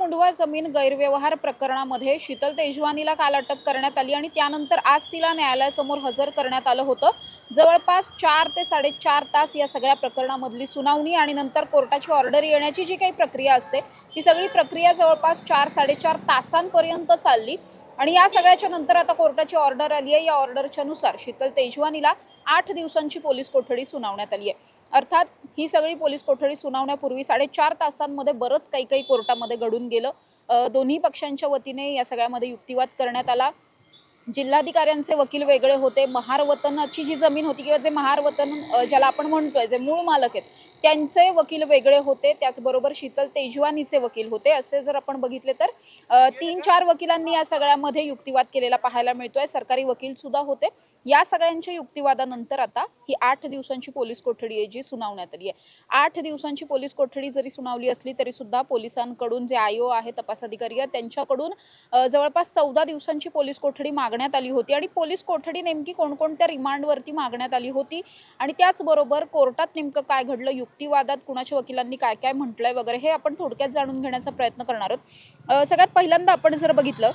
मुंढवा जमीन गैरव्यवहार प्रकरणामध्ये शीतल तेजवानीला काल अटक करण्यात आली आणि त्यानंतर आज तिला न्यायालयासमोर हजर करण्यात आलं होतं। जवळपास 4 ते 4.5 तास या सगळ्या प्रकरणामधली सुनावणी आणि नंतर कोर्टाची ऑर्डर येण्याची जी काही प्रक्रिया असते ती सगळी प्रक्रिया जवळपास 4-4.5 तासांपर्यंत चालली आणि या सगळ्याच्या नंतर आता कोर्टाची ऑर्डर आली आहे। या ऑर्डरच्या नुसार शीतल तेजवानीला 8 दिवसांची पोलीस कोठडी सुनावण्यात आली आहे। अर्थात ही सगळी पोलीस कोठडी सुनावण्यापूर्वी 4.5 तासांमध्ये बरंच काही कोर्टामध्ये घडून गेलं। दोन्ही पक्षांच्या वतीने या सगळ्यामध्ये युक्तिवाद करण्यात आला। जिल्हाधिकाऱ्यांचे वकील वेगळे होते, महार वतनाची जी जमीन होती किंवा जे महार वतन ज्याला आपण म्हणतोय जे मूळ मालक आहेत त्यांचे वकील वेगळे होते, त्याचबरोबर शीतल तेजवानीचे वकील होते। असे जर आपण बघितले तर 3-4 वकिलांनी या सगळ्यामध्ये युक्तिवाद केलेला पाहायला मिळतोय। सरकारी वकील सुद्धा होते। या सगळ्यांच्या युक्तिवादानंतर आता ही 8 दिवसांची पोलीस कोठडी आहे जी सुनावण्यात आली आहे। 8 दिवसांची पोलीस कोठडी जरी सुनावली असली तरी सुद्धा पोलिसांकडून जे आयो आहे, तपास अधिकारी आहेत, त्यांच्याकडून जवळपास 14 दिवसांची पोलीस कोठडी मागण्यात आली होती आणि पोलीस कोठडी नेमकी कोणकोणत्या रिमांडवरती मागण्यात आली होती आणि त्याचबरोबर कोर्टात नेमकं काय घडलं, युक्तिवादात कुणाच्या वकिलांनी काय काय म्हटलंय वगैरे हे आपण थोडक्यात जाणून घेण्याचा प्रयत्न करणार आहोत। सगळ्यात पहिल्यांदा आपण जर बघितलं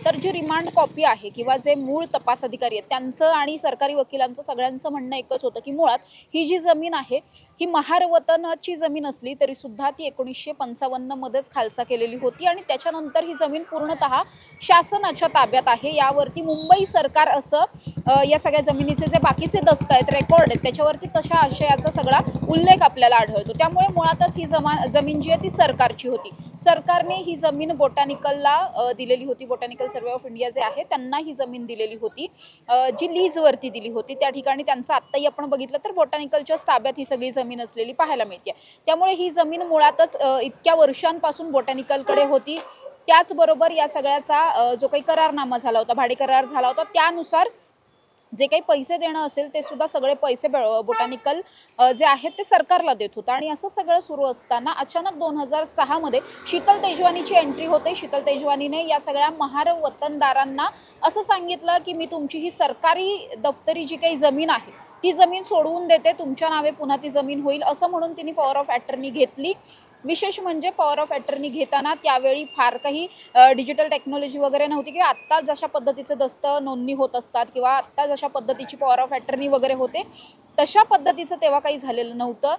तर जी रिमांड कॉपी आहे किंवा जे मूळ तपास अधिकारी आहेत त्यांचं आणि सरकारी वकिलांचं सगळ्यांचं म्हणणं एकच होतं की मुळात ही जी जमीन आहे ही महार वतनाची जमीन असली तरी सुद्धा ती 1955 मध्येच खालसा केलेली होती आणि त्याच्यानंतर ही जमीन पूर्णतः शासनाच्या ताब्यात आहे। यावरती मुंबई सरकार असं या सगळ्या जमिनीचे जे बाकीचे दस्त आहेत, रेकॉर्ड आहेत, त्याच्यावरती तशा आशयाचा सगळा उल्लेख आपल्याला आढळतो। त्यामुळे मुळातच ही जमीन जी आहे ती सरकारची होती। सरकारने ही जमीन बोटॅनिकलला दिलेली होती। बोटॅनिकल सर्वे ऑफ इंडिया जे आहे त्यांना ही जमीन दिलेली होती, जी लीजवरती दिली होती। त्या ठिकाणी त्यांचं आत्ताही आपण बघितलं तर बोटॅनिकलच्या ताब्यात ही सगळी जमीन असलेली पाहायला मिळते। त्यामुळे ही जमीन मुळातच इतक्या वर्षांपासून बोटॅनिकलकडे होती। त्याचबरोबर या सगळ्याचा जो काही करारनामा झाला होता, भाडे करार झाला होता, त्यानुसार जे काही पैसे देणं असेल ते सुद्धा सगळे पैसे बोटॅनिकल जे आहेत ते सरकारला देत होतं आणि असं सगळं सुरू असताना अचानक 2006 मध्ये शीतल तेजवानीची एंट्री होते। शीतल तेजवानीने या सगळ्या महार वतनदारांना असं सांगितलं की मी तुमची ही सरकारी दप्तरी जी काही जमीन आहे ती जमीन सोडवून देते, तुमच्या नावे पुन्हा ती जमीन होईल असं म्हणून तिने पॉवर ऑफ अटर्नी घेतली। विशेष म्हणजे पॉवर ऑफ अटर्नी घेताना त्यावेळी फार काही डिजिटल टेक्नॉलॉजी वगैरे नव्हती किंवा आत्ता जशा पद्धतीचे दस्त नोंदणी होत असतात किंवा आत्ता जशा पद्धतीची पॉवर ऑफ अटर्नी वगैरे होते तशा पद्धतीचं तेव्हा काही झालेलं नव्हतं।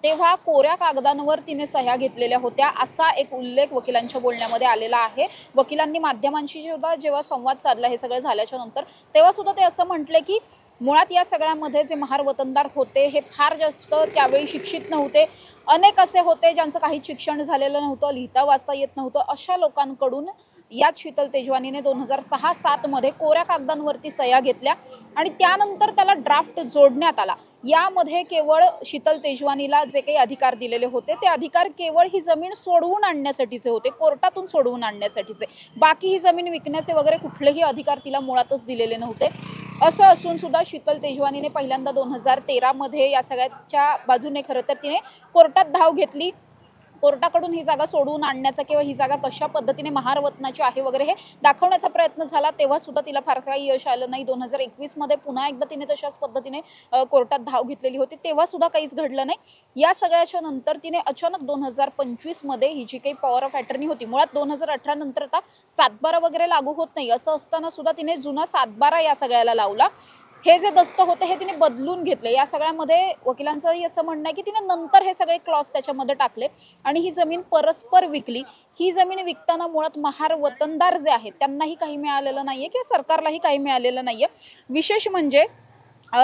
तेव्हा कोऱ्या कागदांवर तिने सह्या घेतलेल्या होत्या असा एक उल्लेख वकिलांच्या बोलण्यामध्ये आलेला आहे। वकिलांनी माध्यमांशी जेव्हा संवाद साधला हे सगळं झाल्याच्या नंतर तेव्हा सुद्धा ते असं म्हटले की मुळात या सगळ्यामध्ये जे महार वतनदार होते हे फार जास्त त्यावेळी शिक्षित नव्हते। अनेक असे होते ज्यांचं काही शिक्षण झालेलं नव्हतं, लिहिता वाचता येत नव्हतं। अशा लोकांकडून याच शीतल तेजवानीने 2006-07 मध्ये कोऱ्या कागदांवरती सह्या घेतल्या आणि त्यानंतर त्याला ड्राफ्ट जोडण्यात आला। यामध्ये केवळ शीतल तेजवानीला जे काही अधिकार दिलेले होते ते अधिकार केवळ ही जमीन सोडवून आणण्यासाठीचे होते, कोर्टातून सोडवून आणण्यासाठीचे। बाकी ही जमीन विकण्याचे वगैरे कुठलेही अधिकार तिला मुळातच दिलेले नव्हते। असं असून सुद्धा शीतल तेजवानीने पहिल्यांदा 2013 मध्ये या सगळ्याच्या बाजूने खरं तर तिने कोर्टात धाव घेतली। कोर्टाकडून ही जागा सोडवून आणण्याचा किंवा ही जागा कशा पद्धतीने महार वतनाची आहे वगैरे हे दाखवण्याचा प्रयत्न झाला, तेव्हा सुद्धा तिला फार काही यश आलं नाही। 2021 मध्ये पुन्हा एकदा तिने तशाच पद्धतीने कोर्टात धाव घेतलेली होती, तेव्हा सुद्धा काहीच घडलं नाही। या सगळ्याच्या नंतर तिने अचानक 2025 मध्ये ही जी काही पॉवर ऑफ अटर्नी होती, मुळात 2018 नंतर आता 7/12 वगैरे लागू होत नाही असं असताना सुद्धा तिने जुना 7/12 या सगळ्याला लावला। हे जे दस्त होते हे तिने बदलून घेतले। या सगळ्यामध्ये वकिलांचंही असं म्हणणं आहे की तिने नंतर हे सगळे क्लॉज त्याच्यामध्ये टाकले आणि ही जमीन परस्पर विकली। ही जमीन विकताना मुळात महार वतनदार जे आहेत त्यांनाही काही मिळालेलं नाहीये किंवा सरकारलाही काही मिळालेलं नाहीये। विशेष म्हणजे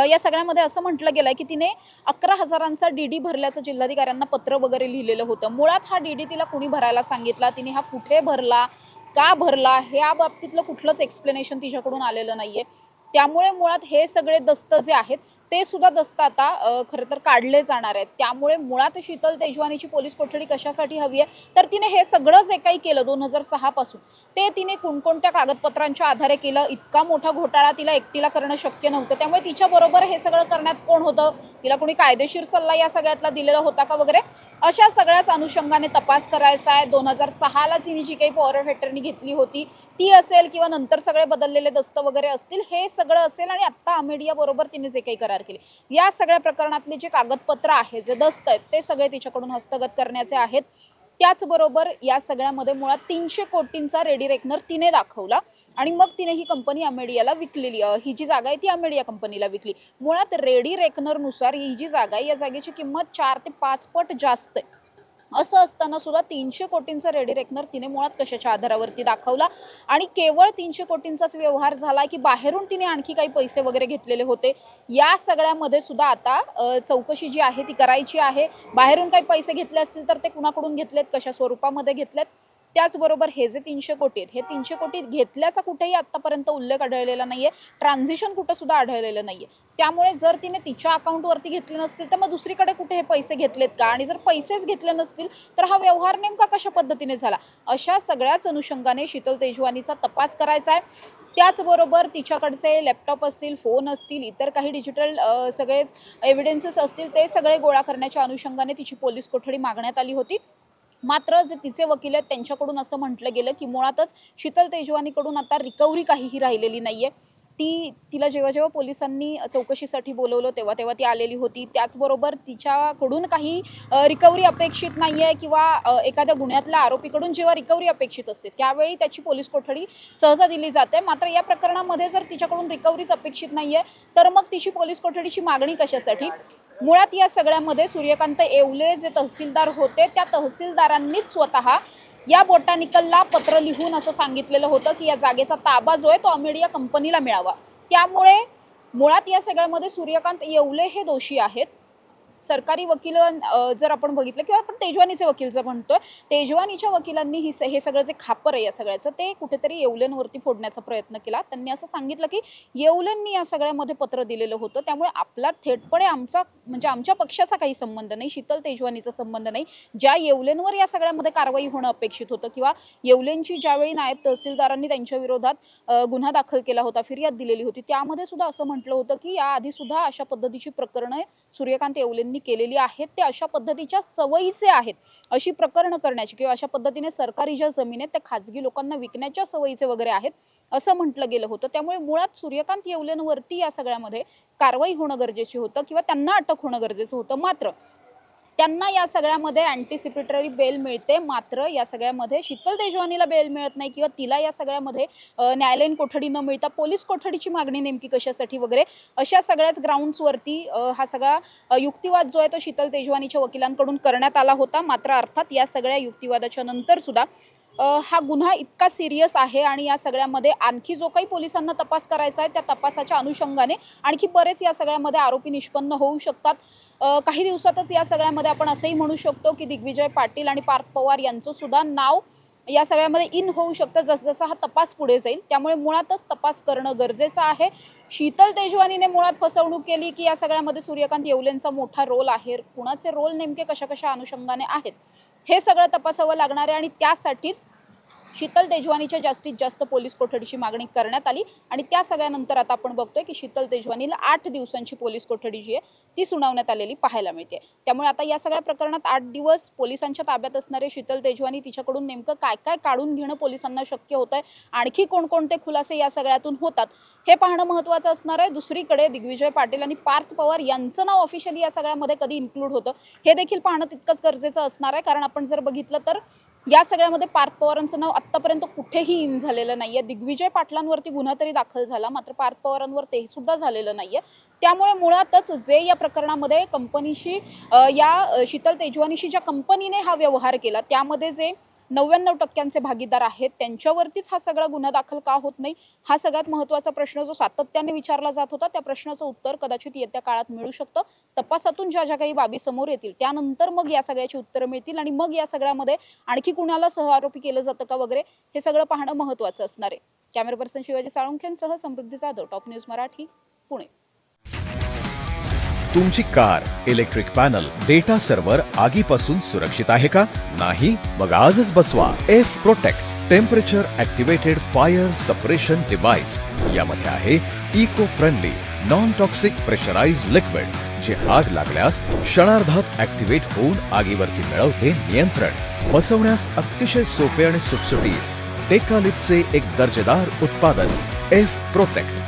या सगळ्यामध्ये असं म्हटलं गेलंय की तिने 11,000चा डीडी भरल्याचं जिल्हाधिकाऱ्यांना पत्र वगैरे लिहिलेलं होतं। मुळात हा डीडी तिला कुणी भरायला सांगितला, तिने हा कुठे भरला, का भरला, ह्या बाबतीतलं कुठलंच एक्सप्लेनेशन तिच्याकडून आलेलं नाहीये। त्यामुळे मुळात हे सगळे दस्त जे आहेत ते सुद्धा दस्त आता खरं तर काढले जाणार आहेत। त्यामुळे मुळात शीतल तेजवानीची पोलीस कोठडी कशासाठी हवी आहे तर तिने हे सगळं जे काही केलं 2006 पासून ते तिने कोणकोणत्या कागदपत्रांच्या आधारे केलं, इतका मोठा घोटाळा तिला एकटीला करणं शक्य नव्हतं। त्यामुळे तिच्याबरोबर हे सगळं करण्यात कोण होतं, तिला कोणी कायदेशीर सल्ला या सगळ्यातला दिलेला होता का वगैरे अशा सगळ्याच अनुषंगाने तपास करायचा आहे। 2006ला तिने जी काही पॉवर ऑफ अटर्नी घेतली होती ती असेल किंवा नंतर सगळे बदललेले दस्त वगैरे असतील, हे सगळं असेल आणि आत्ता अमेडिया बरोबर तिने जे काही करार केले या सगळ्या प्रकरणातले जे कागदपत्र आहेत, जे दस्त आहेत ते सगळे तिच्याकडून हस्तगत करण्याचे आहेत। त्याचबरोबर या सगळ्यामध्ये मुळात 300 कोटींचा रेडी रेकनर तिने दाखवला आणि मग तिने ही कंपनी अमेडियाला विकलेली. ही जी जागा आहे ती अमेडिया कंपनीला विकली. मुळात रेडी रेकनरनुसार ही जी जागा आहे या जागेची किंमत 4 ते 5 पट जास्त आहे. असं असताना सुद्धा 300 कोटींचा रेडी रेकनर तिने मुळात कशाच्या आधारावरती दाखवला आणि केवळ 300 कोटींचाच व्यवहार झाला की बाहेरून तिने आणखी काही पैसे वगैरे घेतलेले होते. या सगळ्यामध्ये सुद्धा आता चौकशी जी आहे ती करायची आहे. बाहेरून काही पैसे घेतले असतील तर ते कुणाकडून घेतलेत, कशा स्वरूपामध्ये घेतलेत. त्याचबरोबर हे जे 300 कोटी आहेत, हे 300 कोटी घेतल्याचा कुठेही आतापर्यंत उल्लेख आढळलेला नाहीये. ट्रान्झिशन कुठं सुद्धा आढळलेलं नाहीये. त्यामुळे जर तिने तिच्या अकाउंटवरती घेतले नसतील तर मग दुसरीकडे कुठे हे पैसे घेतलेत का, आणि जर पैसेच घेतले नसतील तर हा व्यवहार नेमका कशा पद्धतीने झाला, अशा सगळ्याच अनुषंगाने शीतल तेजवानीचा तपास करायचा आहे. त्याचबरोबर तिच्याकडचे लॅपटॉप असतील, फोन असतील, इतर काही डिजिटल सगळेच एव्हिडन्सेस असतील ते सगळे गोळा करण्याच्या अनुषंगाने तिची पोलीस कोठडी मागण्यात आली होती. मात्र जे तिचे वकील आहेत त्यांच्याकडून असं म्हटलं गेलं की मुळातच शीतल तेजवानीकडून आता रिकव्हरी काहीही राहिलेली नाहीये. तिला जेव्हा पोलिसांनी चौकशीसाठी बोलवलं तेव्हा ती आलेली होती. त्याचबरोबर तिच्याकडून काही रिकव्हरी अपेक्षित नाहीये किंवा एखाद्या गुन्ह्यातल्या आरोपीकडून जेव्हा रिकव्हरी अपेक्षित असते त्यावेळी त्याची पोलीस कोठडी सहसा दिली जाते. मात्र या प्रकरणामध्ये जर तिच्याकडून रिकव्हरीच अपेक्षित नाहीये तर मग तिची पोलीस कोठडीची मागणी कशासाठी? मुळात या सगळ्यामध्ये सूर्यकांत येवले जे तहसीलदार होते त्या तहसीलदारांनीच स्वतः या बोटॅनिकलला पत्र लिहून असं सांगितलेलं होतं की या जागेचा ताबा जो आहे तो अमेडिया कंपनीला मिळावा. त्यामुळे मुळात या सगळ्यामध्ये सूर्यकांत येवले हे दोषी आहेत. सरकारी वकील जर आपण बघितलं किंवा आपण तेजवानीचे वकील जर म्हणतोय, तेजवानीच्या वकिलांनी हे सगळं जे खापर आहे या सगळ्याचं ते कुठेतरी येवलेंवरती फोडण्याचा प्रयत्न केला. त्यांनी असं सांगितलं की येवलेंनी या सगळ्यामध्ये पत्र दिलेलं होतं, त्यामुळे आपला थेटपणे आमच्या पक्षाचा काही संबंध नाही, शीतल तेजवानीचा संबंध नाही. ज्या येवलेंवर या सगळ्यामध्ये कारवाई होणं अपेक्षित होतं किंवा येवलेंची ज्यावेळी नायब तहसीलदारांनी त्यांच्या विरोधात गुन्हा दाखल केला होता, फिर्याद दिलेली होती, त्यामध्ये सुद्धा असं म्हटलं होतं की याआधी सुद्धा अशा पद्धतीची प्रकरणं सूर्यकांत येवले केलेली आहेत. ते अशा पद्धतीच्या सवयीचे आहेत, अशी प्रकरणं करण्याची किंवा अशा पद्धतीने सरकारी ज्या जमीन आहेत त्या खाजगी लोकांना विकण्याच्या सवयीचे वगैरे आहेत असं म्हटलं गेलं होतं. त्यामुळे मुळात सूर्यकांत येवलेंवरती या सगळ्यामध्ये कारवाई होणं गरजेचं होतं किंवा त्यांना अटक होणं गरजेचं होतं. मात्र त्यांना या सगळ्यामध्ये अँटिसिपेटरी बेल मिळते, मात्र या सगळ्यामध्ये शीतल तेजवानीला बेल मिळत नाही किंवा तिला या सगळ्यामध्ये न्यायालयीन कोठडी न मिळता पोलीस कोठडीची मागणी नेमकी कशासाठी वगैरे अशा सगळ्याच ग्राउंड्सवरती हा सगळा युक्तिवाद जो आहे तो शीतल तेजवानीच्या वकिलांकडून करण्यात आला होता. मात्र अर्थात या सगळ्या युक्तिवादाच्या नंतर सुद्धा हा गुन्हा इतका सिरियस आहे आणि या सगळ्यामध्ये आणखी जो काही पोलिसांना तपास करायचा आहे त्या तपासाच्या अनुषंगाने आणखी बरेच या सगळ्यामध्ये आरोपी निष्पन्न होऊ शकतात. काही दिवसातच या सगळ्यामध्ये आपण असंही म्हणू शकतो की दिग्विजय पाटील आणि पार्थ पवार यांचं सुद्धा नाव या सगळ्यामध्ये इन होऊ शकतं जसजसा हा तपास पुढे जाईल. त्यामुळे मुळातच तपास करणं गरजेचं आहे. शीतल तेजवानीने मुळात फसवणूक केली की या सगळ्यामध्ये सूर्यकांत येवलेंचा मोठा रोल आहे. कुणाचे रोल नेमके कशा अनुषंगाने आहेत हे सगळं तपासावं लागणार आहे आणि त्यासाठीच शीतल तेजवानीच्या जास्तीत जास्त पोलीस कोठडीची मागणी करण्यात आली आणि त्या सगळ्यानंतर आता आपण बघतोय की शीतल तेजवानीला 8 दिवसांची पोलीस कोठडी जी आहे ती सुनावण्यात आलेली पाहायला मिळते. त्यामुळे आता या सगळ्या प्रकरणात 8 दिवस पोलिसांच्या ताब्यात असणारे शीतल तेजवानी तिच्याकडून नेमकं काय काढून घेणं पोलिसांना शक्य होत आहे, आणखी कोणकोणते खुलासे या सगळ्यातून होतात हे पाहणं महत्त्वाचं असणार आहे. दुसरीकडे दिग्विजय पाटील आणि पार्थ पवार यांचं नाव ऑफिशियली या सगळ्यामध्ये कधी इन्क्लूड होतं हे देखील पाहणं तितकंच गरजेचं असणार आहे. कारण आपण जर बघितलं तर या सगळ्यामध्ये पार्थ पवारांचं नाव आत्तापर्यंत कुठेही इन झालेलं नाहीये. दिग्विजय पाटलांवरती गुन्हा तरी दाखल झाला, मात्र पार्थ पवारांवर ते सुद्धा झालेलं नाहीये. त्यामुळे मुळातच जे या प्रकरणामध्ये कंपनीशी या शीतल तेजवानीशी ज्या कंपनीने हा व्यवहार केला त्यामध्ये जे 99% भागीदार आहेत त्यांच्यावरतीच हा सगळा गुन्हा दाखल का होत नाही, हा सगळ्यात महत्त्वाचा प्रश्न जो सातत्याने विचारला जात होता त्या प्रश्नाचं उत्तर कदाचित येत्या काळात मिळू शकतं. तपासातून ज्या काही बाबी समोर येतील त्यानंतर मग या सगळ्याची उत्तरं मिळतील आणि मग या सगळ्यामध्ये आणखी कुणाला सहआरोपी केलं जातं का वगैरे हे सगळं पाहणं महत्त्वाचं असणार आहे. कॅमेरा पर्सन शिवाजी साळुंखेंसह समृद्धी जाधव, टॉप न्यूज मराठी, पुणे. तुमची car, electric panel, data server आगीपासून सुरक्षित आहे का? नाही? मग आजच बसवा F protect temperature activated fire suppression device. यामध्ये आहे eco friendly non toxic pressurised liquid जे आग लागल्यास क्षणार्धात ऍक्टिव्हेट होऊन आगीवरती मिळवते नियंत्रण. बसवण्यास अतिशय सोपे आणि सुटसुटीत टेकालिपचे एक दर्जेदार उत्पादन एफ प्रोटेक्ट.